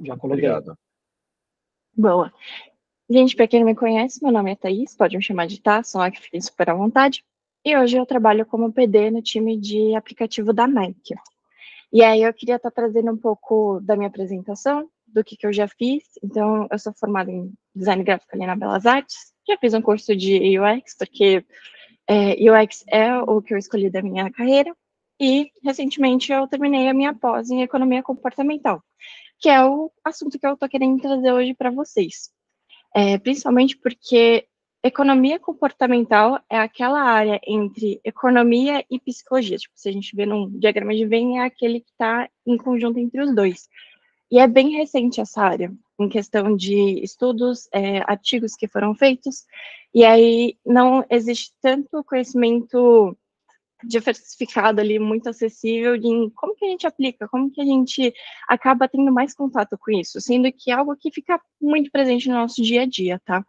Já coloquei. Obrigado. Boa. Gente, para quem não me conhece, meu nome é Thaís, pode me chamar de Tá, só que fiquem super à vontade. E hoje eu trabalho como PD no time de aplicativo da Nike. E aí eu queria estar trazendo um pouco da minha apresentação, do que eu já fiz. Então, eu sou formada em design gráfico ali na Belas Artes. Já fiz um curso de UX, porque UX é o que eu escolhi da minha carreira. E, recentemente, eu terminei a minha pós em economia comportamental, que é o assunto que eu estou querendo trazer hoje para vocês. Principalmente porque economia comportamental é aquela área entre economia e psicologia. Tipo, se a gente vê num diagrama de Venn, é aquele que está em conjunto entre os dois. E é bem recente essa área, em questão de estudos, artigos que foram feitos, e aí não existe tanto conhecimento diversificado ali, muito acessível, em como que a gente aplica, como que a gente acaba tendo mais contato com isso, sendo que é algo que fica muito presente no nosso dia a dia, tá?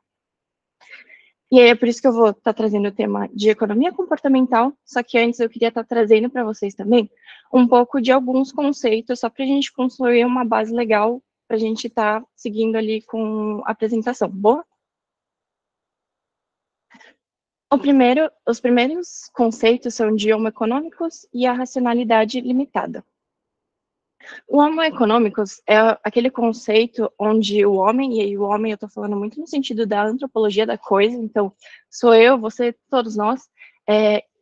E aí é por isso que eu vou estar trazendo o tema de economia comportamental, só que antes eu queria estar trazendo para vocês também um pouco de alguns conceitos, só para a gente construir uma base legal para a gente estar seguindo ali com a apresentação. Boa? Os primeiros conceitos são de homo econômicos e a racionalidade limitada. O homo econômicos é aquele conceito onde o homem, e aí o homem eu estou falando muito no sentido da antropologia da coisa, então sou eu, você, todos nós,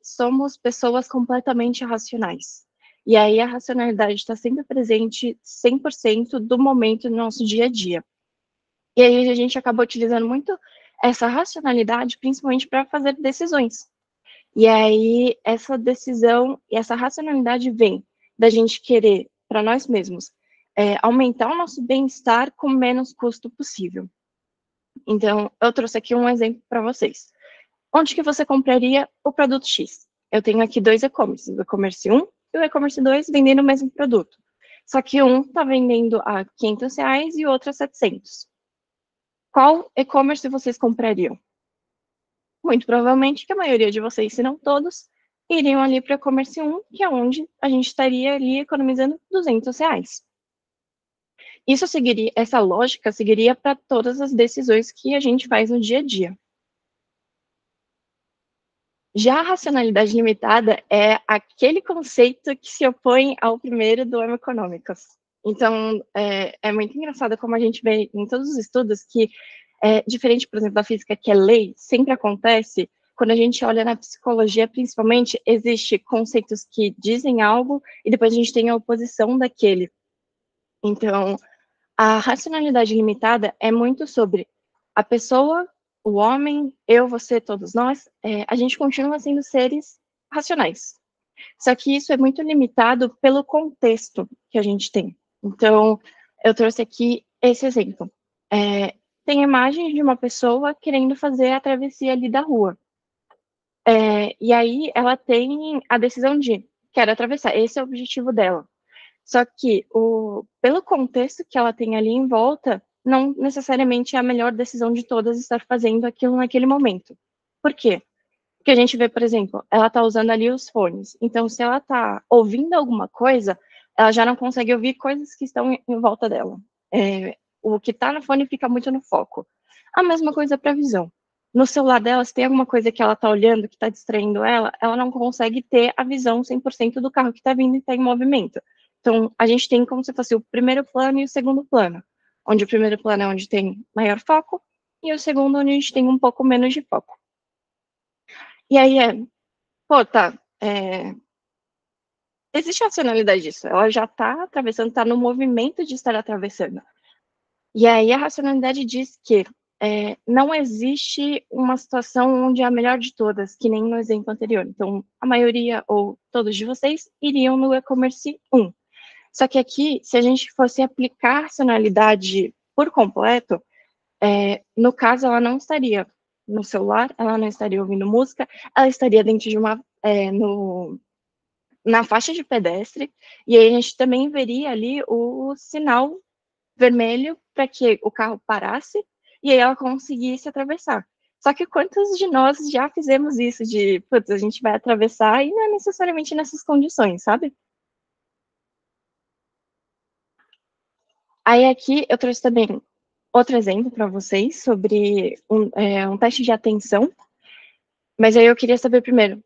somos pessoas completamente racionais. E aí a racionalidade está sempre presente 100% do momento no nosso dia a dia. E aí a gente acaba utilizando muito essa racionalidade, principalmente para fazer decisões. E aí, essa decisão e essa racionalidade vem da gente querer, para nós mesmos, aumentar o nosso bem-estar com o menos custo possível. Então, eu trouxe aqui um exemplo para vocês. Onde que você compraria o produto X? Eu tenho aqui dois e-commerces, o e-commerce 1 e o e-commerce 2 vendendo o mesmo produto. Só que um está vendendo a R$ 500 e o outro a 700. Qual e-commerce vocês comprariam? Muito provavelmente que a maioria de vocês, se não todos, iriam ali para o e-commerce 1, que é onde a gente estaria ali economizando R$ 200. Isso seguiria, essa lógica seguiria para todas as decisões que a gente faz no dia a dia. Já a racionalidade limitada é aquele conceito que se opõe ao primeiro do Homo econômicos. Então, é muito engraçado como a gente vê em todos os estudos que, diferente, por exemplo, da física, que é lei, sempre acontece, quando a gente olha na psicologia, principalmente, existe conceitos que dizem algo e depois a gente tem a oposição daquele. Então, a racionalidade limitada é muito sobre a pessoa, o homem, eu, você, todos nós, a gente continua sendo seres racionais. Só que isso é muito limitado pelo contexto que a gente tem. Então, eu trouxe aqui esse exemplo. Tem imagens de uma pessoa querendo fazer a travessia ali da rua. E aí ela tem a decisão de quero atravessar, esse é o objetivo dela. Só que, pelo contexto que ela tem ali em volta, não necessariamente é a melhor decisão de todas estar fazendo aquilo naquele momento. Por quê? Porque a gente vê, por exemplo, ela está usando ali os fones. Então, se ela está ouvindo alguma coisa, ela já não consegue ouvir coisas que estão em volta dela. O que está no fone fica muito no foco. A mesma coisa para a visão. No celular dela, se tem alguma coisa que ela está olhando, que está distraindo ela não consegue ter a visão 100% do carro que está vindo e está em movimento. Então, a gente tem como se fosse o primeiro plano e o segundo plano, onde o primeiro plano é onde tem maior foco, e o segundo onde a gente tem um pouco menos de foco. E aí pô, tá, existe a racionalidade disso, ela já tá atravessando, tá no movimento de estar atravessando. E aí a racionalidade diz que não existe uma situação onde é a melhor de todas, que nem no exemplo anterior. Então, a maioria ou todos de vocês iriam no e-commerce 1. Só que aqui, se a gente fosse aplicar a racionalidade por completo, no caso, ela não estaria no celular, ela não estaria ouvindo música, ela estaria dentro de uma, na faixa de pedestre, e aí a gente também veria ali o sinal vermelho para que o carro parasse e aí ela conseguisse atravessar. Só que quantos de nós já fizemos isso de, putz, a gente vai atravessar e não é necessariamente nessas condições, sabe? Aí aqui eu trouxe também outro exemplo para vocês sobre um teste de atenção, mas aí eu queria saber primeiro,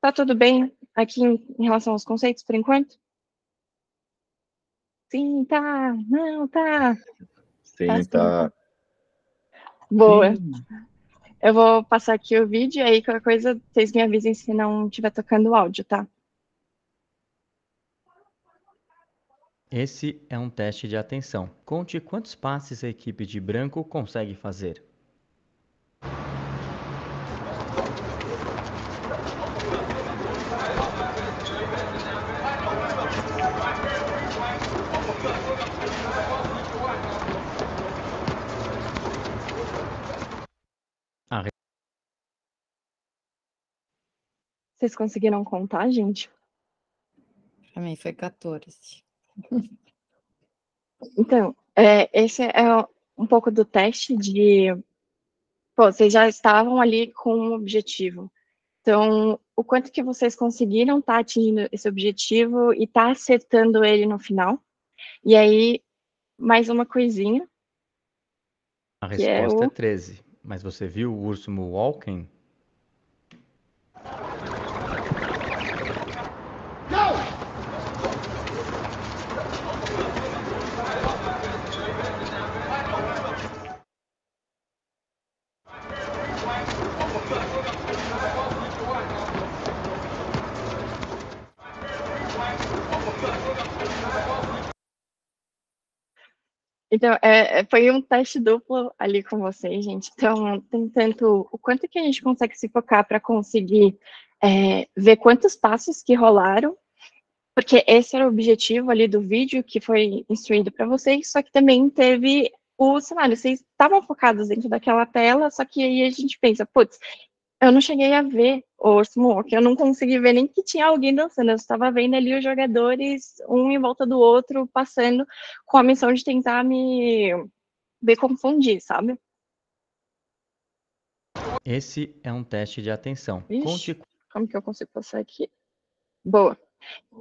tá tudo bem aqui em relação aos conceitos por enquanto? Sim, tá. Não, tá. Sim, Tá sim. tá. Boa. Sim. Eu vou passar aqui o vídeo, aí qualquer coisa vocês me avisem se não estiver tocando o áudio, tá? Esse é um teste de atenção. Conte quantos passes a equipe de branco consegue fazer. A Vocês conseguiram contar, gente? Pra mim foi 14. Então, esse é um pouco do teste de... Pô, vocês já estavam ali com um objetivo. Então, o quanto que vocês conseguiram estar atingindo esse objetivo e estar acertando ele no final. E aí, mais uma coisinha, que é resposta é o... 13. Mas você viu o urso Walken? Então, foi um teste duplo ali com vocês, gente. Então, tem tanto o quanto que a gente consegue se focar para conseguir ver quantos passos que rolaram, porque esse era o objetivo ali do vídeo que foi instruído para vocês, só que também teve o cenário. Vocês estavam focados dentro daquela tela, só que aí a gente pensa, putz, eu não cheguei a ver o Urso Moonwalk, eu não consegui ver nem que tinha alguém dançando, eu estava vendo ali os jogadores, um em volta do outro, passando com a missão de tentar me confundir, sabe? Esse é um teste de atenção. Ixi, Conte como que eu consigo passar aqui? Boa.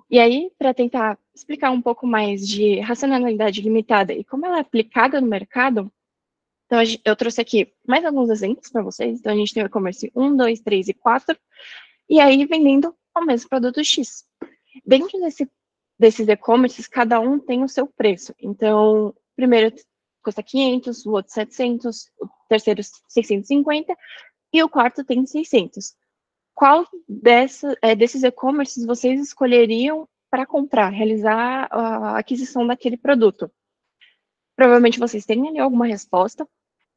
E aí, para tentar explicar um pouco mais de racionalidade limitada e como ela é aplicada no mercado, então eu trouxe aqui mais alguns exemplos para vocês. Então, a gente tem o e-commerce 1, 2, 3 e 4, e aí vendendo o mesmo produto X. Dentro desses e-commerces, cada um tem o seu preço. Então, o primeiro custa 500, o outro 700, o terceiro 650 e o quarto tem 600. Qual desses e-commerces vocês escolheriam para comprar, realizar a aquisição daquele produto? Provavelmente vocês têm ali alguma resposta,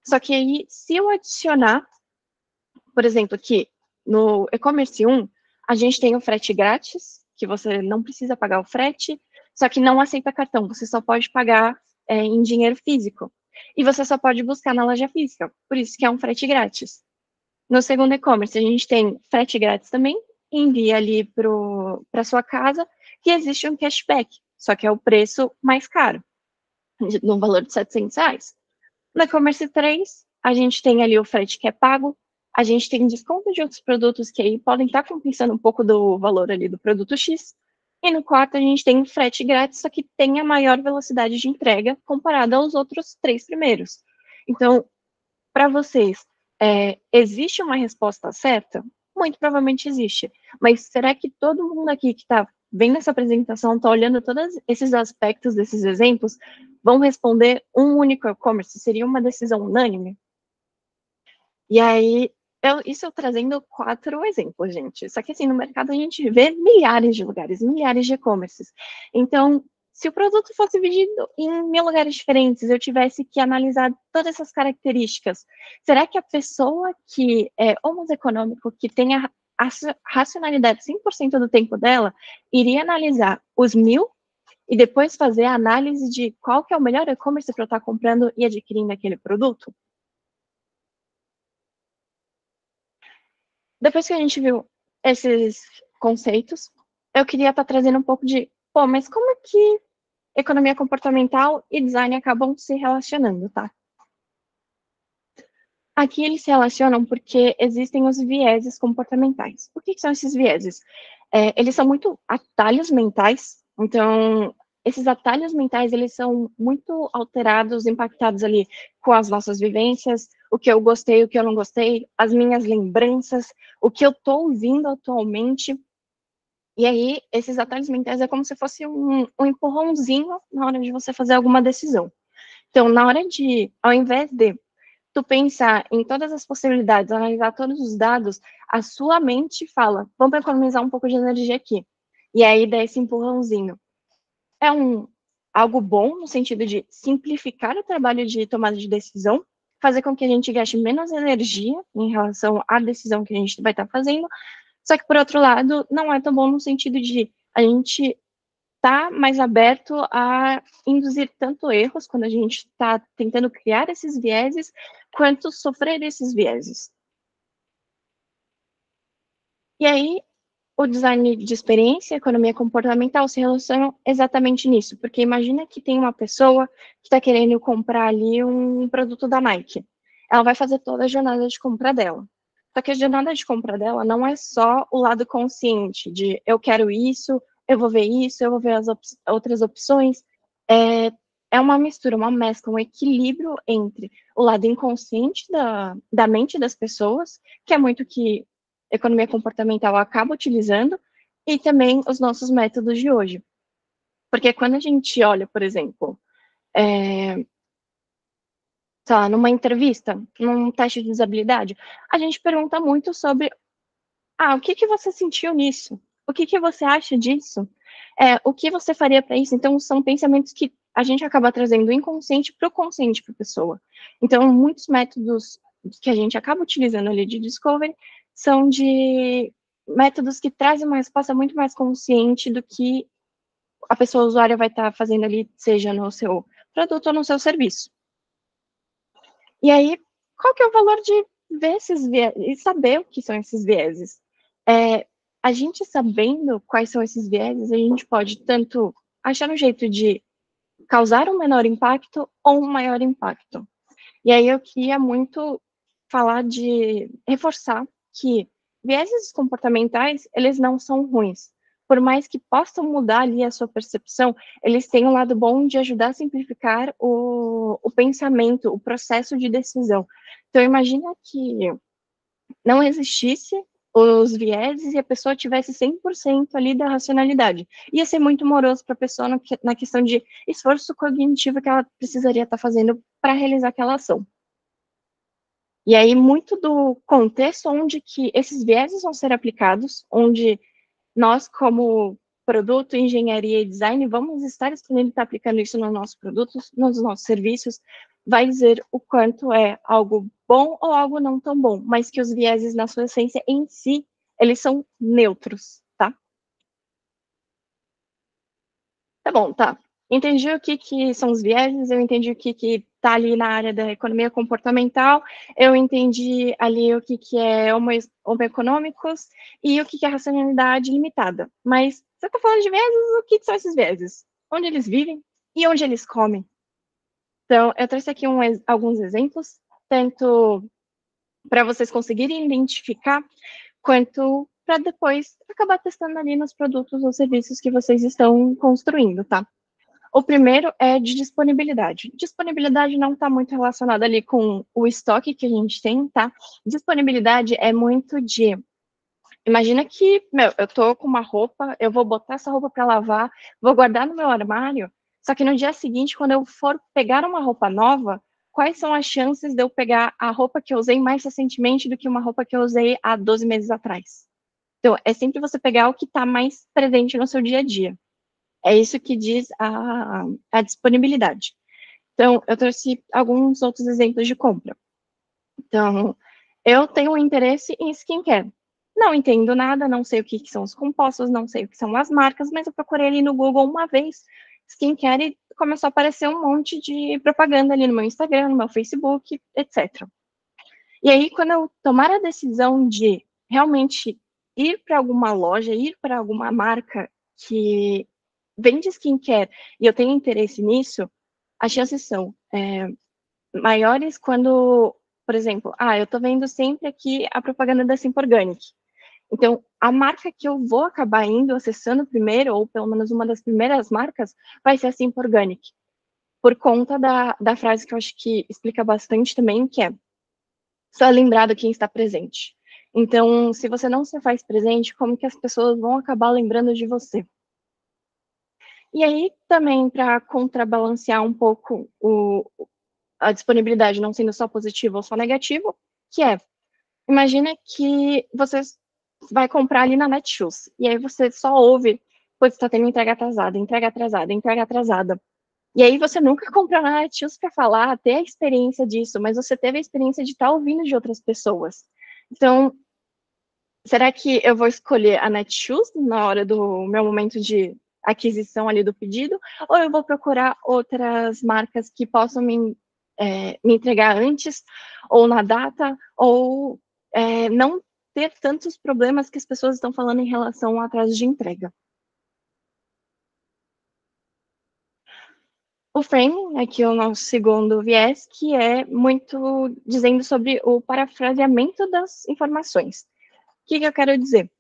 só que aí, se eu adicionar, por exemplo, aqui no e-commerce 1, a gente tem o frete grátis, que você não precisa pagar o frete, só que não aceita cartão, você só pode pagar em dinheiro físico. E você só pode buscar na loja física, por isso que é um frete grátis. No segundo e-commerce, a gente tem frete grátis também, envia ali para sua casa, e existe um cashback, só que é o preço mais caro, no valor de R$ 700. No e-commerce 3, a gente tem ali o frete que é pago, a gente tem desconto de outros produtos que aí podem estar compensando um pouco do valor ali do produto X, e no quarto a gente tem frete grátis, só que tem a maior velocidade de entrega comparada aos outros 3 primeiros. Então, para vocês, existe uma resposta certa? Muito provavelmente existe. Mas será que todo mundo aqui que está vendo essa apresentação, está olhando todos esses aspectos desses exemplos, vão responder um único e-commerce? Seria uma decisão unânime? E aí, isso eu trazendo 4 exemplos, gente. Só que assim, no mercado a gente vê milhares de lugares, milhares de e-commerces. Então, se o produto fosse vendido em 1000 lugares diferentes, eu tivesse que analisar todas essas características, será que a pessoa que é econômico, que tem a racionalidade 100% do tempo dela, iria analisar os 1000 e depois fazer a análise de qual que é o melhor e-commerce para eu estar comprando e adquirindo aquele produto? Depois que a gente viu esses conceitos, eu queria estar trazendo um pouco de, pô, mas como que economia comportamental e design acabam se relacionando, tá? Aqui eles se relacionam porque existem os vieses comportamentais. O que são esses vieses? Eles são muito atalhos mentais, então esses atalhos mentais, eles são muito alterados, impactados ali com as nossas vivências, o que eu gostei, o que eu não gostei, as minhas lembranças, o que eu estou ouvindo atualmente. E aí, esses atalhos mentais é como se fosse um empurrãozinho na hora de você fazer alguma decisão. Então, na hora de, ao invés de tu pensar em todas as possibilidades, analisar todos os dados, a sua mente fala, vamos economizar um pouco de energia aqui. E aí dá esse empurrãozinho. É algo bom no sentido de simplificar o trabalho de tomada de decisão, fazer com que a gente gaste menos energia em relação à decisão que a gente vai estar fazendo, só que, por outro lado, não é tão bom no sentido de a gente tá mais aberto a induzir tanto erros quando a gente está tentando criar esses vieses, quanto sofrer esses vieses. E aí, o design de experiência e a economia comportamental se relacionam exatamente nisso, porque imagina que tem uma pessoa que está querendo comprar ali um produto da Nike. Ela vai fazer toda a jornada de compra dela. Só que a jornada de compra dela não é só o lado consciente de eu quero isso, eu vou ver isso, eu vou ver as outras opções. É uma mistura, uma mescla, um equilíbrio entre o lado inconsciente da mente das pessoas, que é muito que economia comportamental acaba utilizando, e também os nossos métodos de hoje. Porque quando a gente olha, por exemplo, sei lá, numa entrevista, num teste de usabilidade, a gente pergunta muito sobre, o que que você sentiu nisso? O que que você acha disso? O que você faria para isso? Então, são pensamentos que a gente acaba trazendo do inconsciente para o consciente para a pessoa. Então, muitos métodos que a gente acaba utilizando ali de discovery são de métodos que trazem uma resposta muito mais consciente do que a pessoa usuária vai estar fazendo ali, seja no seu produto ou no seu serviço. E aí, qual que é o valor de ver esses vieses e saber o que são esses vieses? A gente sabendo quais são esses vieses, a gente pode tanto achar um jeito de causar um menor impacto ou um maior impacto. E aí eu queria muito falar de reforçar que vieses comportamentais, eles não são ruins. Por mais que possam mudar ali a sua percepção, eles têm um lado bom de ajudar a simplificar o pensamento, o processo de decisão. Então, imagina que não existisse os vieses e a pessoa tivesse 100% ali da racionalidade. Ia ser muito moroso para a pessoa na questão de esforço cognitivo que ela precisaria estar fazendo para realizar aquela ação. E aí, muito do contexto onde que esses vieses vão ser aplicados, onde nós, como produto, engenharia e design, vamos estar escolhendo estar aplicando isso nos nossos produtos, nos nossos serviços, vai dizer o quanto é algo bom ou algo não tão bom, mas que os vieses, na sua essência em si, eles são neutros, tá? Tá bom, tá. Entendi o que são os vieses, eu entendi o que tá ali na área da economia comportamental, eu entendi ali o que é homo econômicos e o que é racionalidade limitada. Mas você tá falando de vieses, o que são esses vieses? Onde eles vivem e onde eles comem? Então, eu trouxe aqui alguns exemplos, tanto para vocês conseguirem identificar, quanto para depois acabar testando ali nos produtos ou serviços que vocês estão construindo, tá? O primeiro é de disponibilidade. Disponibilidade não está muito relacionada ali com o estoque que a gente tem, tá? Disponibilidade é muito de... Imagina que, eu tô com uma roupa, eu vou botar essa roupa para lavar, vou guardar no meu armário, só que no dia seguinte, quando eu for pegar uma roupa nova, quais são as chances de eu pegar a roupa que eu usei mais recentemente do que uma roupa que eu usei há 12 meses atrás? Então, é sempre você pegar o que está mais presente no seu dia a dia. É isso que diz a disponibilidade. Então, eu trouxe alguns outros exemplos de compra. Então, eu tenho um interesse em skincare. Não entendo nada, não sei o que são os compostos, não sei o que são as marcas, mas eu procurei ali no Google uma vez, skincare, e começou a aparecer um monte de propaganda ali no meu Instagram, no meu Facebook, etc. E aí, quando eu tomar a decisão de realmente ir para alguma loja, ir para alguma marca que vende skincare e eu tenho interesse nisso, as chances são maiores quando, por exemplo, eu estou vendo sempre aqui a propaganda da Simp Organic. Então, a marca que eu vou acabar indo, acessando primeiro, ou pelo menos uma das primeiras marcas, vai ser a Simple Organic, por conta da frase que eu acho que explica bastante também, que é só lembrado quem está presente. Então, se você não se faz presente, como que as pessoas vão acabar lembrando de você? E aí, também, para contrabalancear um pouco a disponibilidade não sendo só positivo ou só negativo, que é, imagina que você vai comprar ali na Netshoes, e aí você só ouve, pois está tendo entrega atrasada, entrega atrasada, entrega atrasada. E aí você nunca comprou na Netshoes para falar, ter a experiência disso, mas você teve a experiência de estar ouvindo de outras pessoas. Então, será que eu vou escolher a Netshoes na hora do meu momento de aquisição ali do pedido, ou eu vou procurar outras marcas que possam me entregar antes, ou na data, ou não ter tantos problemas que as pessoas estão falando em relação ao atraso de entrega? O framing, aqui o nosso segundo viés, que é muito dizendo sobre o parafraseamento das informações. O que eu quero dizer?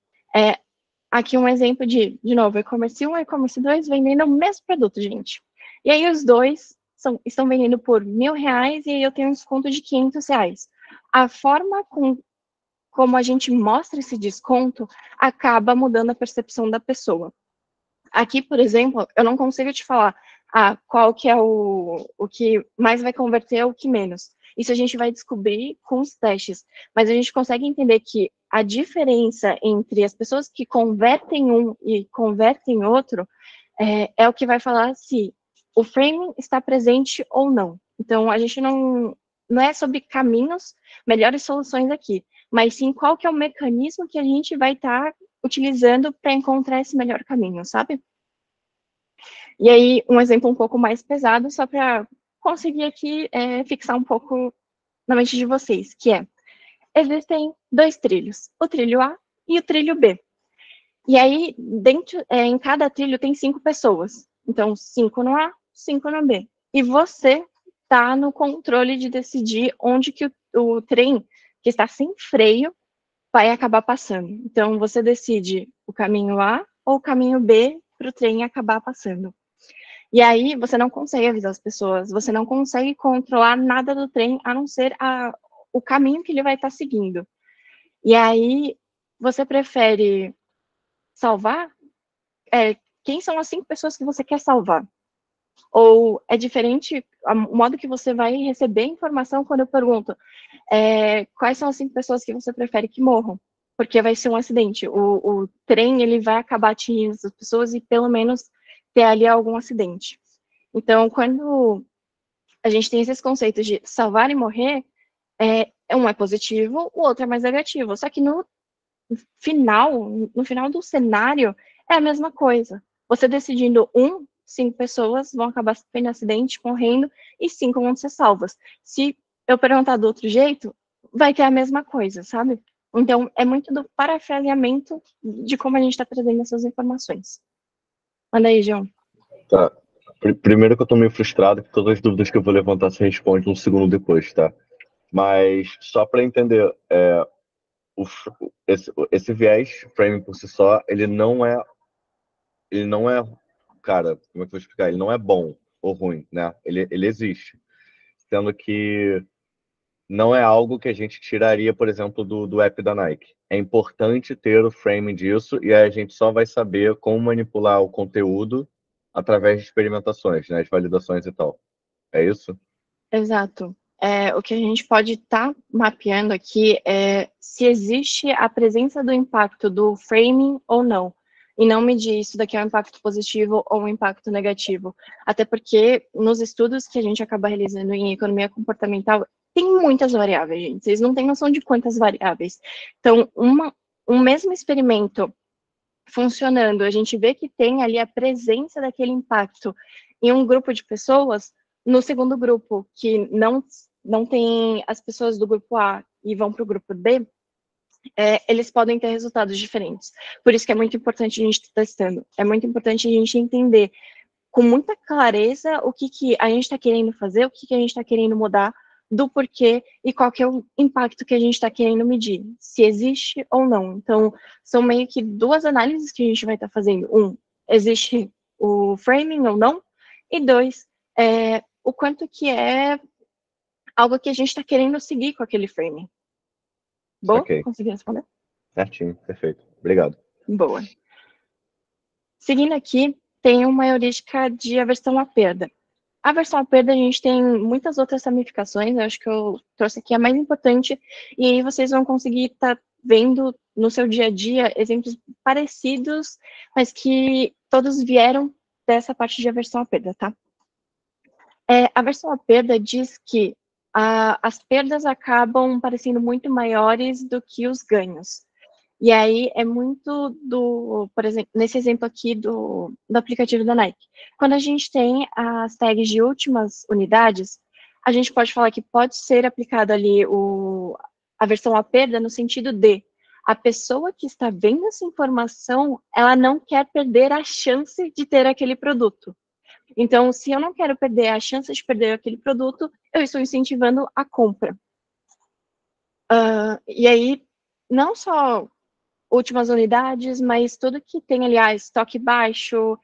Aqui um exemplo de novo, e-commerce 1 e e-commerce 2 vendendo o mesmo produto, gente. E aí os dois estão vendendo por R$1.000 e aí eu tenho um desconto de R$500. A forma como a gente mostra esse desconto acaba mudando a percepção da pessoa. Aqui, por exemplo, eu não consigo te falar qual que é o que mais vai converter ou o que menos. Isso a gente vai descobrir com os testes. Mas a gente consegue entender que a diferença entre as pessoas que convertem um e convertem outro é o que vai falar se o framing está presente ou não. Então, a gente não é sobre caminhos, melhores soluções aqui, mas sim qual que é o mecanismo que a gente vai estar utilizando para encontrar esse melhor caminho, sabe? E aí, um exemplo um pouco mais pesado, só para conseguir aqui fixar um pouco na mente de vocês, que existem dois trilhos, o trilho A e o trilho B. E aí, em cada trilho tem 5 pessoas. Então, 5 no A, 5 no B. E você está no controle de decidir onde que o trem, que está sem freio, vai acabar passando. Então, você decide o caminho A ou o caminho B para o trem acabar passando. E aí, você não consegue avisar as pessoas, você não consegue controlar nada do trem, a não ser o caminho que ele vai estar seguindo. E aí, você prefere salvar? Quem são as 5 pessoas que você quer salvar? Ou é diferente o modo que você vai receber a informação quando eu pergunto quais são as 5 pessoas que você prefere que morram? Porque vai ser um acidente. O trem, ele vai acabar atingindo essas pessoas e pelo menos ter ali algum acidente. Então, quando a gente tem esses conceitos de salvar e morrer, um é positivo, o outro é mais negativo. Só que no final do cenário, é a mesma coisa. Você decidindo 5 pessoas vão acabar tendo acidente, morrendo, e 5 vão ser salvas. Se eu perguntar do outro jeito, vai ter a mesma coisa, sabe? Então, é muito do parafraseamento de como a gente está trazendo essas informações. Manda aí, João. Tá. Primeiro que eu tô meio frustrado, que todas as dúvidas que eu vou levantar se responde um segundo depois, tá? Mas, só para entender, esse viés, framing por si só, ele não é, cara, como é que eu vou explicar? Ele não é bom ou ruim, né? Ele existe. Sendo que não é algo que a gente tiraria, por exemplo, do app da Nike. É importante ter o framing disso e a gente só vai saber como manipular o conteúdo através de experimentações, né? As validações e tal. É isso? Exato. O que a gente pode estar mapeando aqui é se existe a presença do impacto do framing ou não. E não medir isso daqui é um impacto positivo ou um impacto negativo. Até porque nos estudos que a gente acaba realizando em economia comportamental, tem muitas variáveis, gente. Vocês não têm noção de quantas variáveis. Então, um mesmo experimento funcionando, a gente vê que tem ali a presença daquele impacto em um grupo de pessoas, no segundo grupo, que não tem as pessoas do grupo A e vão para o grupo B, eles podem ter resultados diferentes. Por isso que é muito importante a gente estar testando. É muito importante a gente entender com muita clareza o que a gente está querendo fazer, o que a gente está querendo mudar, do porquê e qual que é o impacto que a gente está querendo medir, se existe ou não. Então, são meio que duas análises que a gente vai estar fazendo. Um, existe o framing ou não? E dois, o quanto que é algo que a gente está querendo seguir com aquele framing. Boa? Ok. Consegui responder? Certinho, perfeito. Obrigado. Boa. Seguindo aqui, tem uma heurística de aversão à perda. A aversão à perda, a gente tem muitas outras ramificações, eu acho que eu trouxe aqui a mais importante, e aí vocês vão conseguir estar vendo no seu dia a dia exemplos parecidos, mas que todos vieram dessa parte de aversão à perda, tá? A aversão à perda diz que as perdas acabam parecendo muito maiores do que os ganhos. E aí é muito por exemplo, nesse exemplo aqui do aplicativo da Nike. Quando a gente tem as tags de últimas unidades, a gente pode falar que pode ser aplicada ali a versão à perda no sentido de a pessoa que está vendo essa informação, ela não quer perder a chance de ter aquele produto. Então, se eu não quero perder a chance de perder aquele produto, eu estou incentivando a compra. E aí, não só últimas unidades, mas tudo que tem, aliás, estoque baixo,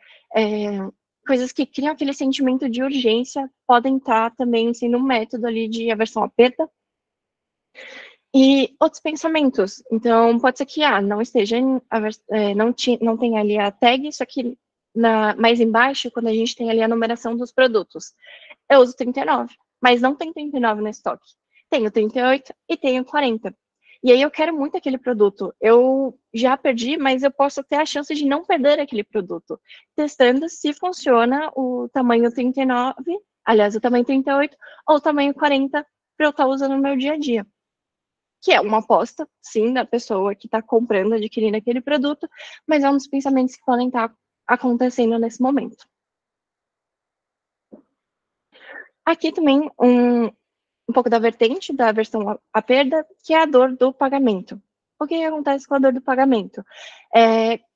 coisas que criam aquele sentimento de urgência, podem estar também sendo um método ali de aversão à perda. E outros pensamentos. Então, pode ser que não esteja, não tenha ali a tag, só que mais embaixo, quando a gente tem ali a numeração dos produtos. Eu uso 39, mas não tem 39 no estoque. Tenho 38 e tenho 40. E aí eu quero muito aquele produto. Eu já perdi, mas eu posso ter a chance de não perder aquele produto. Testando se funciona o tamanho 39, aliás, o tamanho 38 ou o tamanho 40 para eu estar usando no meu dia a dia. Que é uma aposta, sim, da pessoa que está comprando, adquirindo aquele produto, mas é um dos pensamentos que podem estar acontecendo nesse momento. Aqui também um pouco da vertente da aversão à perda, que é a dor do pagamento. O que acontece com a dor do pagamento?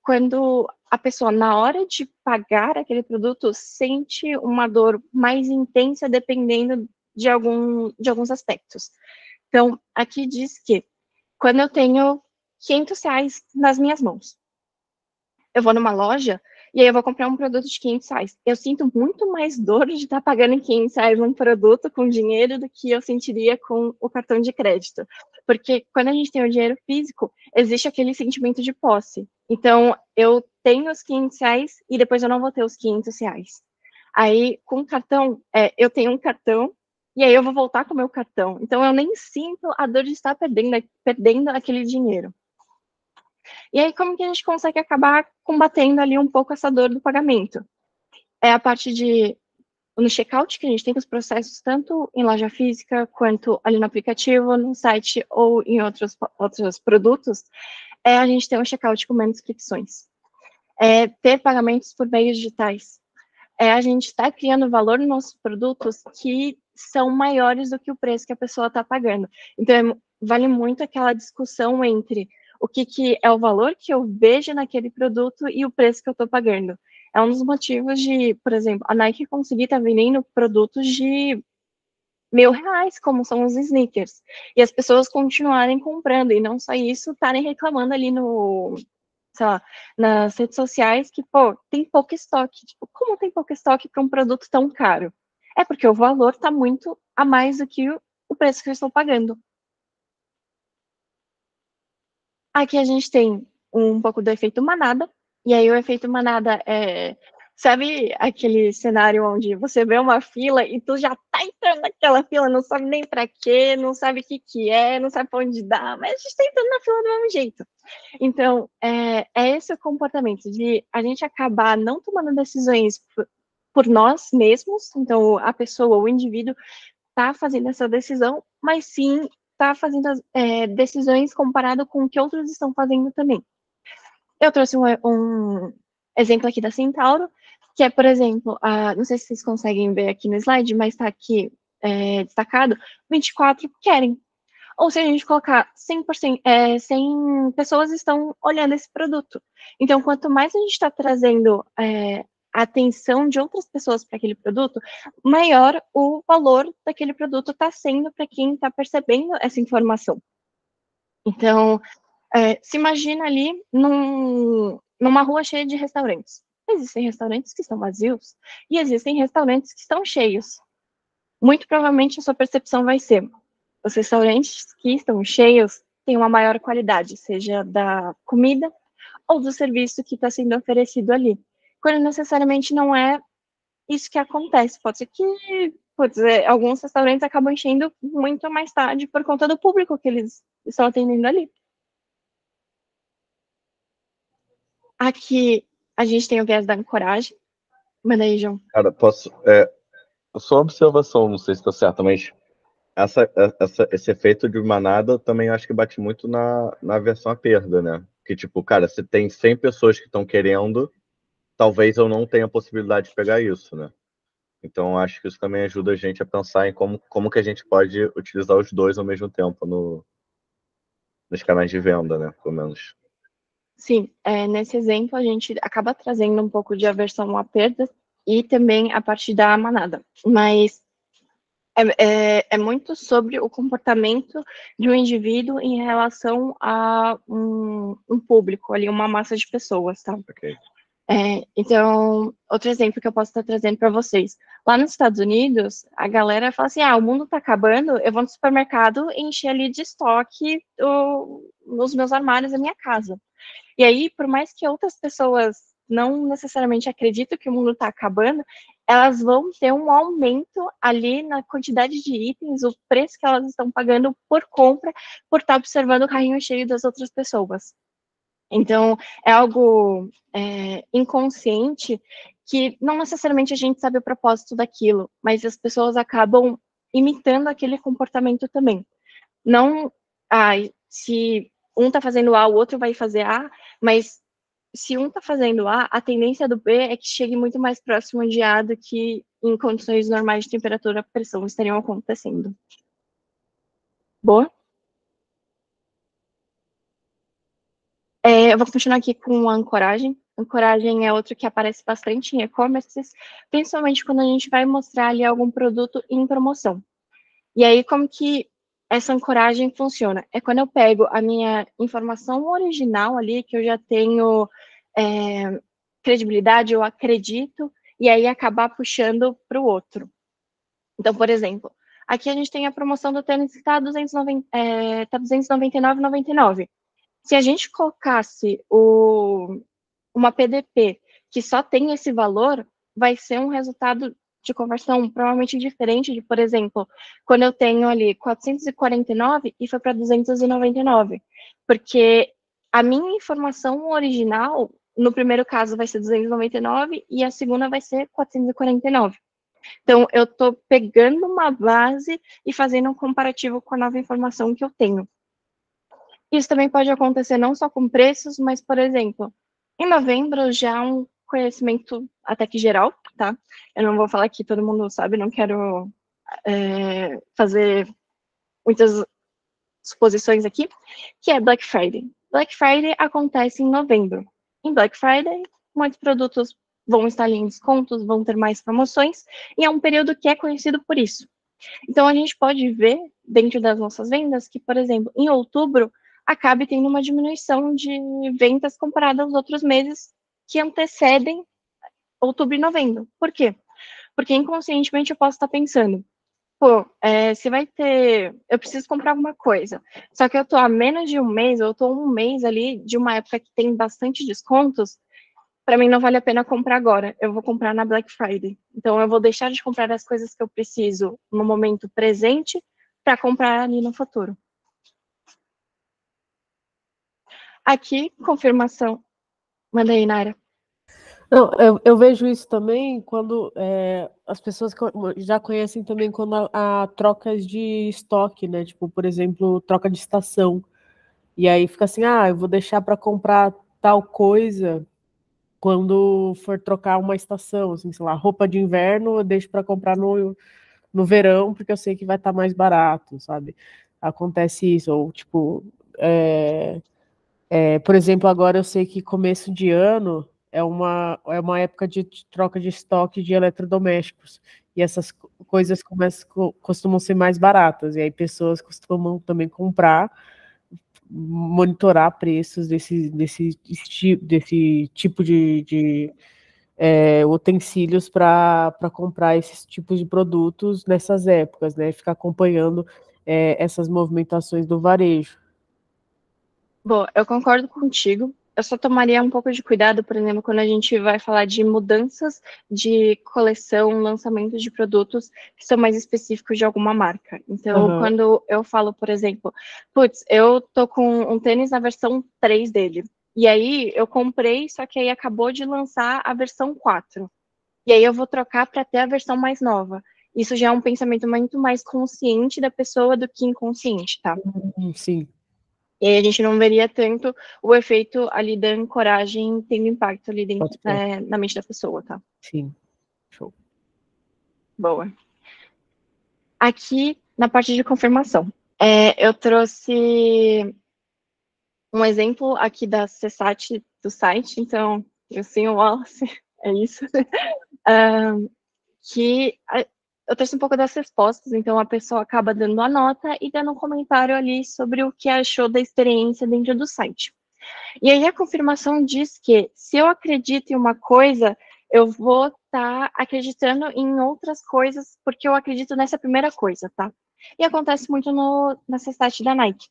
Quando a pessoa, na hora de pagar aquele produto, sente uma dor mais intensa, dependendo de alguns aspectos. Então, aqui diz que quando eu tenho R$500 nas minhas mãos, eu vou numa loja e aí eu vou comprar um produto de R$500. Eu sinto muito mais dor de estar pagando R$500 um produto com dinheiro do que eu sentiria com o cartão de crédito. Porque quando a gente tem o dinheiro físico, existe aquele sentimento de posse. Então, eu tenho os R$500 e depois eu não vou ter os R$500. Aí, com o cartão, eu tenho um cartão e aí eu vou voltar com o meu cartão. Então, eu nem sinto a dor de estar perdendo aquele dinheiro. E aí, como que a gente consegue acabar combatendo ali um pouco essa dor do pagamento? É a parte no checkout, que a gente tem os processos tanto em loja física, quanto ali no aplicativo, no site ou em outros produtos, a gente tem um checkout com menos fricções. Ter pagamentos por meios digitais. A gente está criando valor nos nossos produtos que são maiores do que o preço que a pessoa está pagando. Então, vale muito aquela discussão entre o que é o valor que eu vejo naquele produto e o preço que eu estou pagando. É um dos motivos de, por exemplo, a Nike conseguir estar vendendo produtos de R$1.000, como são os sneakers, e as pessoas continuarem comprando, e não só isso, estarem reclamando ali sei lá, nas redes sociais que, tem pouco estoque. Tipo, como tem pouco estoque para um produto tão caro? É porque o valor está muito a mais do que o preço que eu estou pagando. Aqui a gente tem um pouco do efeito manada, e aí o efeito manada sabe aquele cenário onde você vê uma fila e tu já tá entrando naquela fila, não sabe nem para quê, não sabe o que é, não sabe para onde dá, mas a gente tá entrando na fila do mesmo jeito. Então, é esse o comportamento de a gente acabar não tomando decisões por nós mesmos, então a pessoa, o indivíduo, tá fazendo essa decisão, mas sim tá fazendo as decisões comparado com o que outros estão fazendo também. Eu trouxe um exemplo aqui da Centauro, que é, por exemplo, não sei se vocês conseguem ver aqui no slide, mas está aqui destacado, 24 querem. Ou se a gente colocar 100%, 100 pessoas estão olhando esse produto. Então, quanto mais a gente está trazendo a atenção de outras pessoas para aquele produto, maior o valor daquele produto está sendo para quem está percebendo essa informação. Então, se imagina ali numa rua cheia de restaurantes. Existem restaurantes que estão vazios e existem restaurantes que estão cheios. Muito provavelmente a sua percepção vai ser: os restaurantes que estão cheios têm uma maior qualidade, seja da comida ou do serviço que está sendo oferecido ali. Quando necessariamente não é isso que acontece. Pode ser que, alguns restaurantes acabam enchendo muito mais tarde por conta do público que eles estão atendendo ali. Aqui a gente tem o viés da ancoragem. Manda aí, João. Cara, posso. Só observação, não sei se está certo, mas esse efeito de manada também acho que bate muito na versão à perda, né? Que, tipo, cara, se tem 100 pessoas que estão querendo, talvez eu não tenha a possibilidade de pegar isso, né? Então, acho que isso também ajuda a gente a pensar em como que a gente pode utilizar os dois ao mesmo tempo nos canais de venda, né? Pelo menos. Sim, nesse exemplo a gente acaba trazendo um pouco de aversão à perda e também a parte da manada. Mas é muito sobre o comportamento de um indivíduo em relação a um público, ali, uma massa de pessoas, tá? Ok. Então, outro exemplo que eu posso estar trazendo para vocês. Lá nos Estados Unidos, a galera fala assim: o mundo está acabando, eu vou no supermercado e encher ali de estoque os meus armários da minha casa. E aí, por mais que outras pessoas não necessariamente acreditem que o mundo está acabando, elas vão ter um aumento ali na quantidade de itens, o preço que elas estão pagando por compra, por estar observando o carrinho cheio das outras pessoas. Então, é algo inconsciente que não necessariamente a gente sabe o propósito daquilo, mas as pessoas acabam imitando aquele comportamento também. Não, se um está fazendo A, o outro vai fazer A, mas se um está fazendo A tendência do B é que chegue muito mais próximo de A do que em condições normais de temperatura e pressão estariam acontecendo. Boa? Eu vou continuar aqui com a ancoragem. Ancoragem é outro que aparece bastante em e-commerces, principalmente quando a gente vai mostrar ali algum produto em promoção. E aí, como que essa ancoragem funciona? É quando eu pego a minha informação original ali, que eu já tenho credibilidade, eu acredito, e aí acabar puxando para o outro. Então, por exemplo, aqui a gente tem a promoção do tênis que está R$299,99. Se a gente colocasse uma PDP que só tem esse valor, vai ser um resultado de conversão provavelmente diferente de, por exemplo, quando eu tenho ali 449 e foi para 299, porque a minha informação original, no primeiro caso, vai ser 299 e a segunda vai ser 449. Então, eu estou pegando uma base e fazendo um comparativo com a nova informação que eu tenho. Isso também pode acontecer não só com preços, mas, por exemplo, em novembro já um conhecimento até que geral, tá? Eu não vou falar que todo mundo sabe, não quero fazer muitas suposições aqui, que é Black Friday. Black Friday acontece em novembro. Em Black Friday, muitos produtos vão estar em descontos, vão ter mais promoções, e é um período que é conhecido por isso. Então, a gente pode ver, dentro das nossas vendas, que, por exemplo, em outubro, acabe tendo uma diminuição de vendas comparada aos outros meses que antecedem outubro e novembro. Por quê? Porque inconscientemente eu posso estar pensando, se vai ter, eu preciso comprar alguma coisa, só que eu estou há menos de um mês, ou eu estou um mês ali de uma época que tem bastante descontos, para mim não vale a pena comprar agora, eu vou comprar na Black Friday. Então eu vou deixar de comprar as coisas que eu preciso no momento presente para comprar ali no futuro. Aqui, confirmação. Manda aí, Nara. Não, eu vejo isso também quando as pessoas já conhecem também quando há trocas de estoque, né? Tipo, por exemplo, troca de estação. E aí fica assim, eu vou deixar para comprar tal coisa quando for trocar uma estação, assim, sei lá, roupa de inverno eu deixo para comprar no verão, porque eu sei que vai estar mais barato, sabe? Acontece isso, ou tipo, por exemplo, agora eu sei que começo de ano é uma época de troca de estoque de eletrodomésticos. E essas coisas costumam ser mais baratas. E aí pessoas costumam também comprar, monitorar preços desse tipo de utensílios para comprar esses tipos de produtos nessas épocas, né? Ficar acompanhando essas movimentações do varejo. Bom, eu concordo contigo. Eu só tomaria um pouco de cuidado, por exemplo, quando a gente vai falar de mudanças de coleção, lançamento de produtos que são mais específicos de alguma marca. Então, Aham. quando eu falo, por exemplo, putz, eu tô com um tênis na versão 3 dele. E aí eu comprei, só que aí acabou de lançar a versão 4. E aí eu vou trocar para ter a versão mais nova. Isso já é um pensamento muito mais consciente da pessoa do que inconsciente, tá? Sim. E aí a gente não veria tanto o efeito ali da ancoragem tendo impacto ali dentro, Pode ser. na mente da pessoa, tá? Sim. Show. Boa. Aqui, na parte de confirmação, eu trouxe um exemplo aqui da CSAT do site, então, eu sim, o Wallace, é isso. Que eu trouxe um pouco das respostas, então a pessoa acaba dando a nota e dando um comentário ali sobre o que achou da experiência dentro do site. E aí a confirmação diz que se eu acredito em uma coisa, eu vou estar acreditando em outras coisas, porque eu acredito nessa primeira coisa, tá? E acontece muito nessa site da Nike,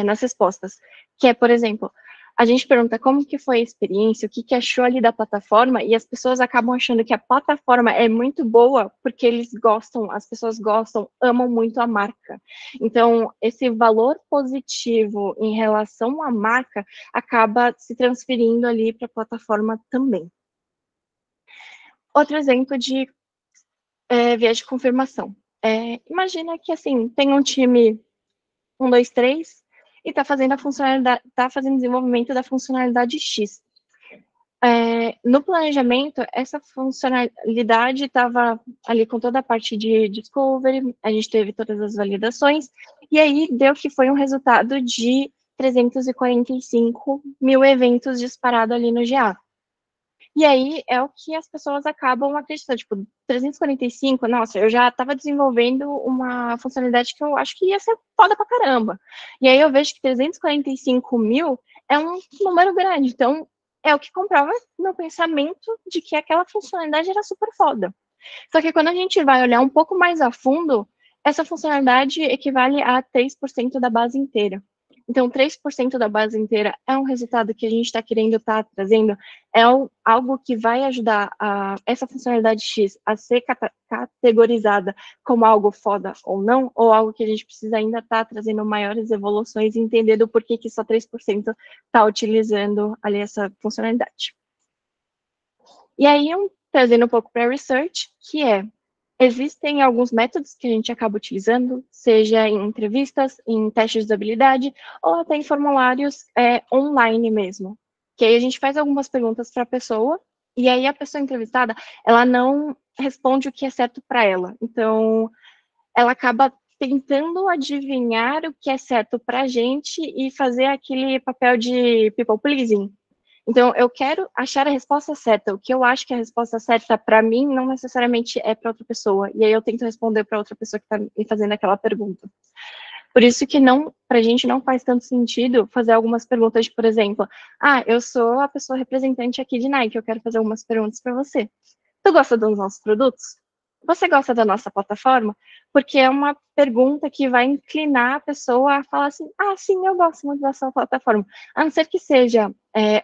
nas respostas, que é, por exemplo, a gente pergunta como que foi a experiência, o que que achou ali da plataforma, e as pessoas acabam achando que a plataforma é muito boa, porque eles gostam, as pessoas gostam, amam muito a marca. Então, esse valor positivo em relação à marca acaba se transferindo ali para a plataforma também. Outro exemplo de viés de confirmação. Imagina que, assim, tem um time 1, 2, 3 e está fazendo desenvolvimento da funcionalidade X. No planejamento, essa funcionalidade estava ali com toda a parte de discovery, a gente teve todas as validações, e aí deu que foi um resultado de 345 mil eventos disparados ali no GA. E aí é o que as pessoas acabam acreditando, tipo, 345, nossa, eu já estava desenvolvendo uma funcionalidade que eu acho que ia ser foda pra caramba. E aí eu vejo que 345 mil é um número grande, então é o que comprova meu pensamento de que aquela funcionalidade era super foda. Só que quando a gente vai olhar um pouco mais a fundo, essa funcionalidade equivale a 3% da base inteira. Então, 3% da base inteira é um resultado que a gente está querendo estar trazendo, algo que vai ajudar essa funcionalidade X a ser categorizada como algo foda ou não, ou algo que a gente precisa ainda estar trazendo maiores evoluções e entender do porquê que só 3% está utilizando ali essa funcionalidade. E aí, trazendo um pouco para a research, que existem alguns métodos que a gente acaba utilizando, seja em entrevistas, em testes de habilidade, ou até em formulários online mesmo. Que aí a gente faz algumas perguntas para a pessoa, e aí a pessoa entrevistada, ela não responde o que é certo para ela. Então, ela acaba tentando adivinhar o que é certo para a gente e fazer aquele papel de people pleasing. Então, eu quero achar a resposta certa. O que eu acho que é a resposta certa para mim não necessariamente é para outra pessoa. E aí eu tento responder para outra pessoa que está me fazendo aquela pergunta. Por isso que para a gente não faz tanto sentido fazer algumas perguntas, por exemplo, eu sou a pessoa representante aqui de Nike, eu quero fazer algumas perguntas para você. Tu gosta dos nossos produtos? Você gosta da nossa plataforma? Porque é uma pergunta que vai inclinar a pessoa a falar assim, sim, eu gosto muito da sua plataforma. A não ser que seja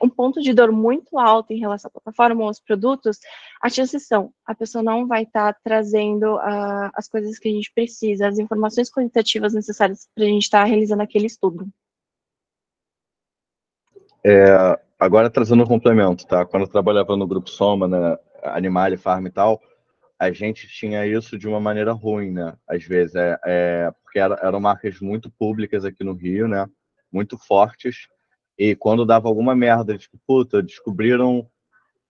um ponto de dor muito alto em relação à plataforma ou aos produtos, as chances são, a pessoa não vai estar trazendo as coisas que a gente precisa, as informações qualitativas necessárias para a gente estar realizando aquele estudo. Agora trazendo um complemento, tá? Quando eu trabalhava no Grupo Soma, né, Animale, Farm e tal, a gente tinha isso de uma maneira ruim, né? Às vezes, porque eram marcas muito públicas aqui no Rio, né? Muito fortes. E quando dava alguma merda, tipo, puta, descobriram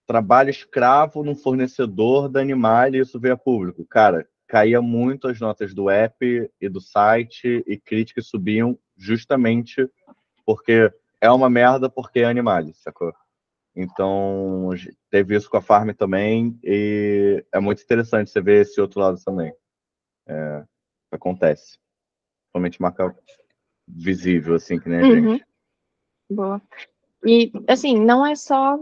trabalho escravo num fornecedor da Animale e isso veio a público. Cara, caía muito as notas do app e do site e críticas subiam justamente porque é uma merda porque é Animale, sacou? Então, teve isso com a Farm também, e é muito interessante você ver esse outro lado também. Acontece. Somente marca visível, assim, que nem a Uhum. gente. Boa. E, assim, não é só,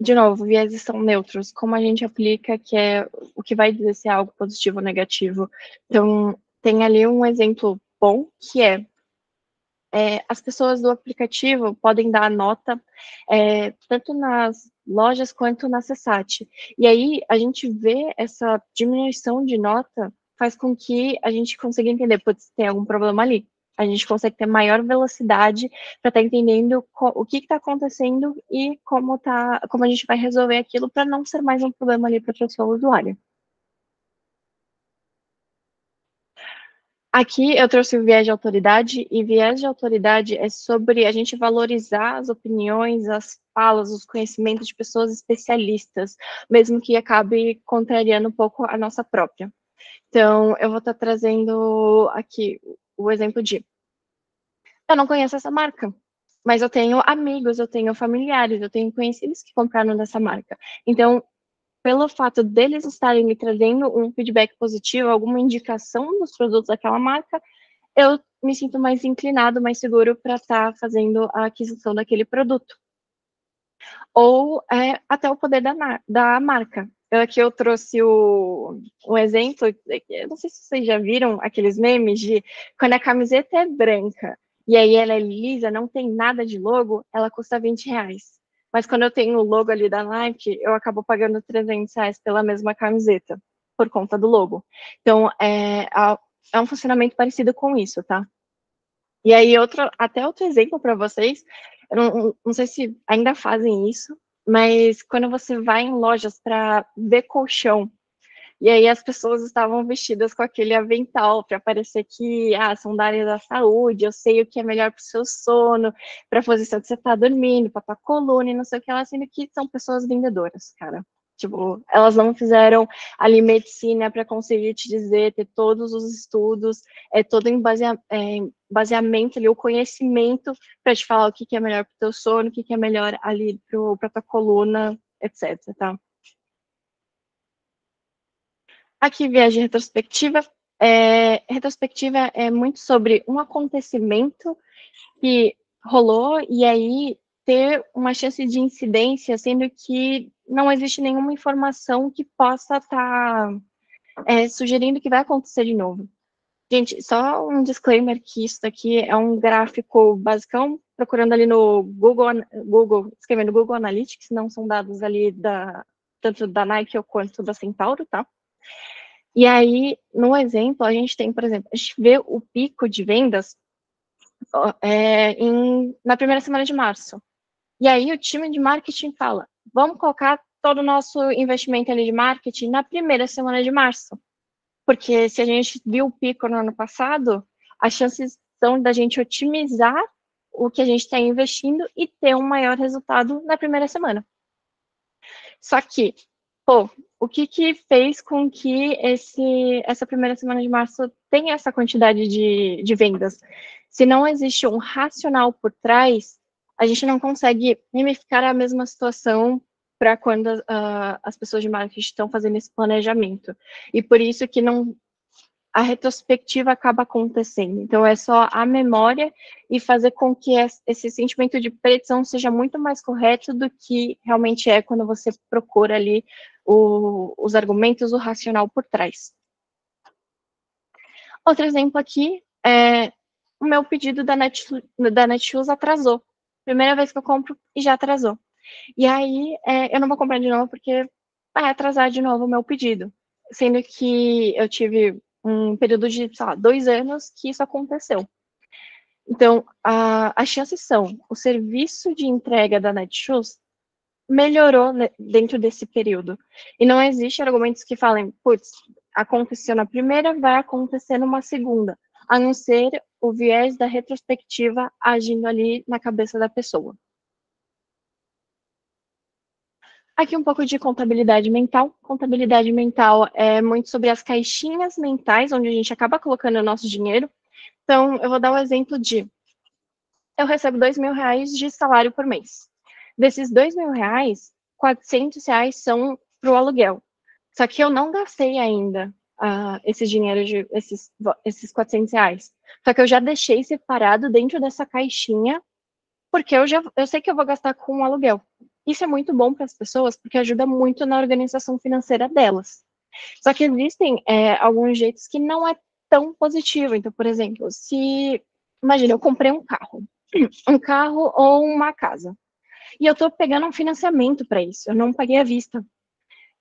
de novo, vieses são neutros, como a gente aplica, que é o que vai dizer se é algo positivo ou negativo. Então, tem ali um exemplo bom, que as pessoas do aplicativo podem dar nota tanto nas lojas quanto na CSAT. E aí, a gente vê essa diminuição de nota faz com que a gente consiga entender, putz, tem algum problema ali. A gente consegue ter maior velocidade para estar entendendo o que está acontecendo e como a gente vai resolver aquilo para não ser mais um problema ali para a pessoa usuária. Aqui eu trouxe o viés de autoridade, e viés de autoridade é sobre a gente valorizar as opiniões, as falas, os conhecimentos de pessoas especialistas, mesmo que acabe contrariando um pouco a nossa própria. Então, eu vou estar trazendo aqui o exemplo de: eu não conheço essa marca, mas eu tenho amigos, eu tenho familiares, eu tenho conhecidos que compraram dessa marca. Então, pelo fato deles estarem me trazendo um feedback positivo, alguma indicação dos produtos daquela marca, eu me sinto mais inclinado, mais seguro para estar fazendo a aquisição daquele produto. Ou até o poder da marca. Aqui eu trouxe um exemplo, eu não sei se vocês já viram aqueles memes de quando a camiseta é branca e aí ela é lisa, não tem nada de logo, ela custa R$20. Mas quando eu tenho o logo ali da Nike, eu acabo pagando R$300 pela mesma camiseta, por conta do logo. Então, é um funcionamento parecido com isso, tá? E aí, até outro exemplo para vocês, eu não sei se ainda fazem isso, mas quando você vai em lojas para ver colchão, e aí as pessoas estavam vestidas com aquele avental para parecer que são da área da saúde, eu sei o que é melhor para o seu sono, para a posição que você está dormindo, para a tua coluna e não sei o que lá, sendo que são pessoas vendedoras, cara. Tipo, elas não fizeram ali medicina para conseguir te dizer, ter todos os estudos, todo baseamento ali, o conhecimento para te falar o que é melhor para o teu sono, o que é melhor ali para tua coluna, etc, tá? Aqui, viagem retrospectiva. Retrospectiva é muito sobre um acontecimento que rolou e aí ter uma chance de incidência, sendo que não existe nenhuma informação que possa estar sugerindo que vai acontecer de novo. Gente, só um disclaimer que isso daqui é um gráfico basicão, procurando ali no escrevendo Google Analytics, não são dados ali tanto da Nike quanto da Centauro, tá? E aí, no exemplo, a gente tem, por exemplo, a gente vê o pico de vendas na primeira semana de março. E aí o time de marketing fala, vamos colocar todo o nosso investimento ali de marketing na primeira semana de março. Porque se a gente viu o pico no ano passado, as chances são da gente otimizar o que a gente está investindo e ter um maior resultado na primeira semana. Só que, o que fez com que essa primeira semana de março tenha essa quantidade de vendas? Se não existe um racional por trás, a gente não consegue mimificar a mesma situação para quando as pessoas de marketing estão fazendo esse planejamento. E por isso que a retrospectiva acaba acontecendo. Então, é só a memória e fazer com que esse sentimento de predição seja muito mais correto do que realmente é quando você procura ali os argumentos, o racional por trás. Outro exemplo aqui o meu pedido da Netshoes atrasou. Primeira vez que eu compro e já atrasou. E aí, eu não vou comprar de novo porque vai atrasar de novo o meu pedido. Sendo que eu tive um período de, sei lá, 2 anos que isso aconteceu. Então, as chances são, o serviço de entrega da Netshoes melhorou dentro desse período. E não existe argumentos que falem, putz, aconteceu na primeira, vai acontecer numa segunda, a não ser o viés da retrospectiva agindo ali na cabeça da pessoa. Aqui um pouco de contabilidade mental. Contabilidade mental é muito sobre as caixinhas mentais, onde a gente acaba colocando o nosso dinheiro. Então, eu vou dar um exemplo de: eu recebo R$2.000 de salário por mês. Desses R$ 2.000, R$ 400 são para o aluguel. Só que eu não gastei ainda esse dinheiro, esses R$ 400. Só que eu já deixei separado dentro dessa caixinha, porque eu sei que eu vou gastar com o aluguel. Isso é muito bom para as pessoas, porque ajuda muito na organização financeira delas. Só que existem alguns jeitos que não é tão positivo. Então, por exemplo, imagina, eu comprei um carro ou uma casa, e eu estou pegando um financiamento para isso, eu não paguei à vista.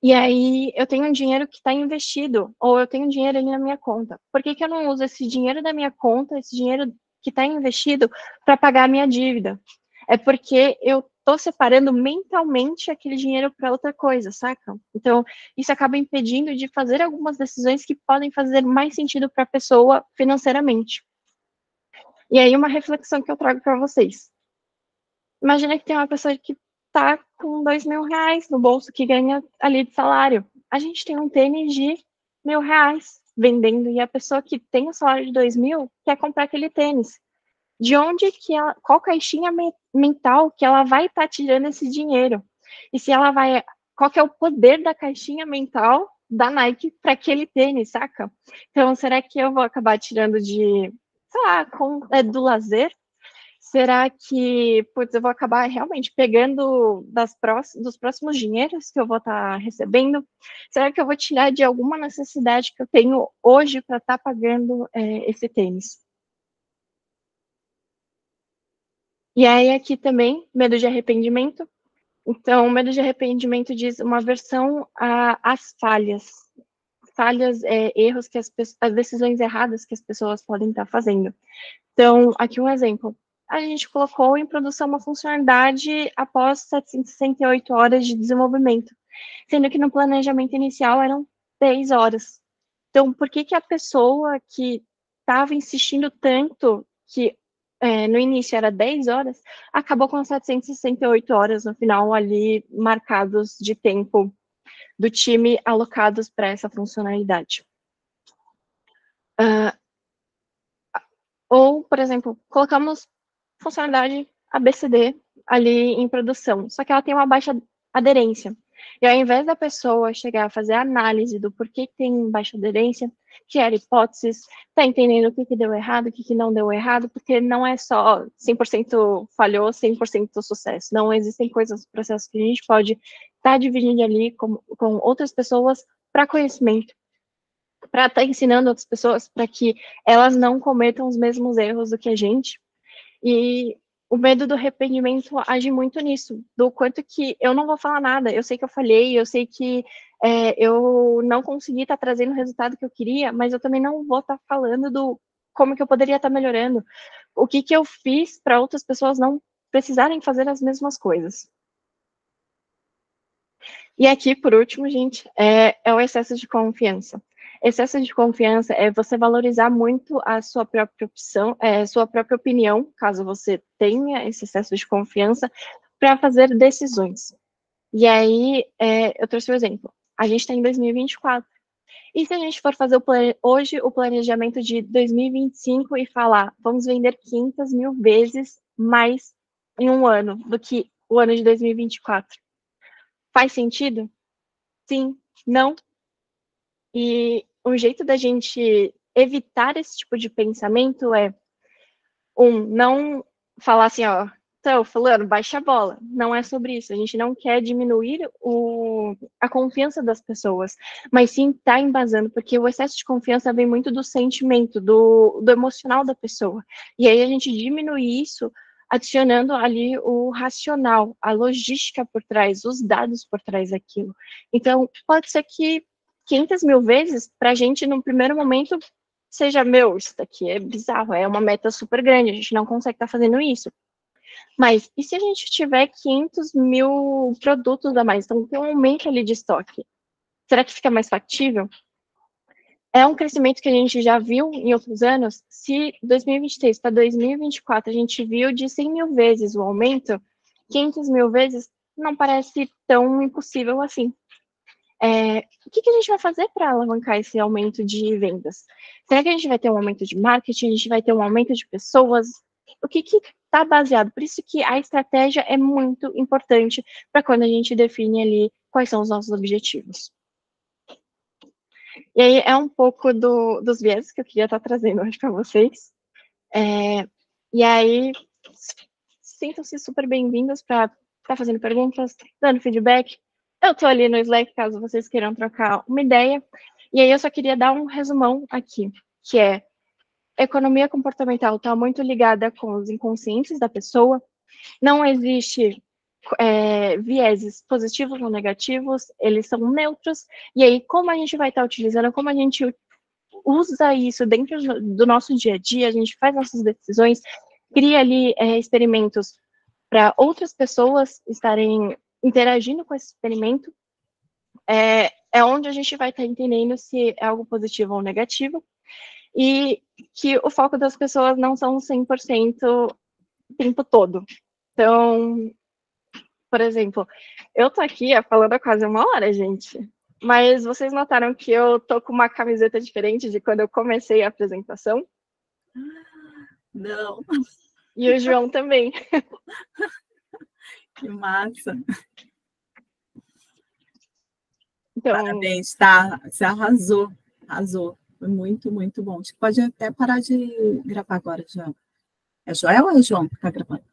E aí eu tenho um dinheiro que está investido, ou eu tenho dinheiro ali na minha conta. Por que eu não uso esse dinheiro da minha conta, esse dinheiro que está investido, para pagar a minha dívida? É porque eu estou separando mentalmente aquele dinheiro para outra coisa, saca? Então, isso acaba impedindo de fazer algumas decisões que podem fazer mais sentido para a pessoa financeiramente. E aí, uma reflexão que eu trago para vocês. Imagina que tem uma pessoa que tá com R$ 2.000 no bolso, que ganha ali de salário. A gente tem um tênis de R$ 1.000 vendendo, e a pessoa que tem o salário de 2.000 quer comprar aquele tênis. De onde qual caixinha mental que ela vai estar tirando esse dinheiro? E se ela vai, qual que é o poder da caixinha mental da Nike para aquele tênis, saca? Então, será que eu vou acabar tirando sei lá, do lazer? Será que, putz, eu vou acabar realmente pegando dos próximos dinheiros que eu vou estar recebendo? Será que eu vou tirar de alguma necessidade que eu tenho hoje para estar pagando esse tênis? E aí aqui também, medo de arrependimento. Então, medo de arrependimento diz uma aversão às falhas. Falhas, erros, as decisões erradas que as pessoas podem estar fazendo. Então, aqui um exemplo. A gente colocou em produção uma funcionalidade após 768 horas de desenvolvimento, sendo que no planejamento inicial eram 10 horas. Então, por que a pessoa que estava insistindo tanto, que no início era 10 horas, acabou com 768 horas no final ali, marcados de tempo do time alocados para essa funcionalidade? Ou, por exemplo, colocamos funcionalidade ABCD ali em produção, só que ela tem uma baixa aderência. E ao invés da pessoa chegar a fazer a análise do porquê que tem baixa aderência, criar hipóteses, tá entendendo o que deu errado, o que não deu errado, porque não é só 100% falhou, 100% sucesso. Não, existem coisas, processos que a gente pode estar dividindo ali com outras pessoas para conhecimento, para estar ensinando outras pessoas para que elas não cometam os mesmos erros do que a gente. E o medo do arrependimento age muito nisso, do quanto que eu não vou falar nada, eu sei que eu falhei, eu sei que eu não consegui estar trazendo o resultado que eu queria, mas eu também não vou estar falando do como que eu poderia estar melhorando, o que eu fiz para outras pessoas não precisarem fazer as mesmas coisas. E aqui, por último, gente, é o excesso de confiança. Excesso de confiança é você valorizar muito a sua própria sua própria opinião, caso você tenha esse excesso de confiança, para fazer decisões. E aí, eu trouxe um exemplo. A gente está em 2024. E se a gente for fazer hoje o planejamento de 2025 e falar, vamos vender 500 mil vezes mais em um ano do que o ano de 2024? Faz sentido? Sim, não. E um jeito da gente evitar esse tipo de pensamento é, não falar assim, ó, então, fulano, baixa a bola. Não é sobre isso. A gente não quer diminuir a confiança das pessoas, mas sim tá embasando, porque o excesso de confiança vem muito do sentimento, do emocional da pessoa. E aí a gente diminui isso adicionando ali o racional, a logística por trás, os dados por trás daquilo. Então, pode ser que 500 mil vezes, para a gente, no primeiro momento, seja, isso daqui é bizarro, é uma meta super grande, a gente não consegue estar fazendo isso. Mas, e se a gente tiver 500 mil produtos a mais? Então, tem um aumento ali de estoque. Será que fica mais factível? É um crescimento que a gente já viu em outros anos. Se 2023 para 2024 a gente viu de 100 mil vezes o aumento, 500 mil vezes não parece tão impossível assim. O que a gente vai fazer para alavancar esse aumento de vendas? Será que a gente vai ter um aumento de marketing? A gente vai ter um aumento de pessoas? O que está baseado. Por isso que a estratégia é muito importante para quando a gente define ali quais são os nossos objetivos. E aí é um pouco dos viés que eu queria estar trazendo hoje para vocês. E aí, sintam-se super bem-vindos para estar fazendo perguntas, dando feedback. Eu estou ali no Slack, caso vocês queiram trocar uma ideia. E aí eu só queria dar um resumão aqui, que é: economia comportamental está muito ligada com os inconscientes da pessoa. Não existe vieses positivos ou negativos, eles são neutros. E aí, como a gente vai estar utilizando, como a gente usa isso dentro do nosso dia a dia, a gente faz nossas decisões, cria ali experimentos para outras pessoas estarem interagindo com esse experimento, é onde a gente vai estar entendendo se é algo positivo ou negativo, e que o foco das pessoas não são 100% o tempo todo. Então, por exemplo, eu tô aqui falando há quase 1 hora, gente, mas vocês notaram que eu tô com uma camiseta diferente de quando eu comecei a apresentação? Não. E o João também. Que massa. Então, parabéns, tá? Você arrasou, arrasou. Foi muito, muito bom. Acho que pode até parar de gravar agora, João. É Joel ou é João que está gravando?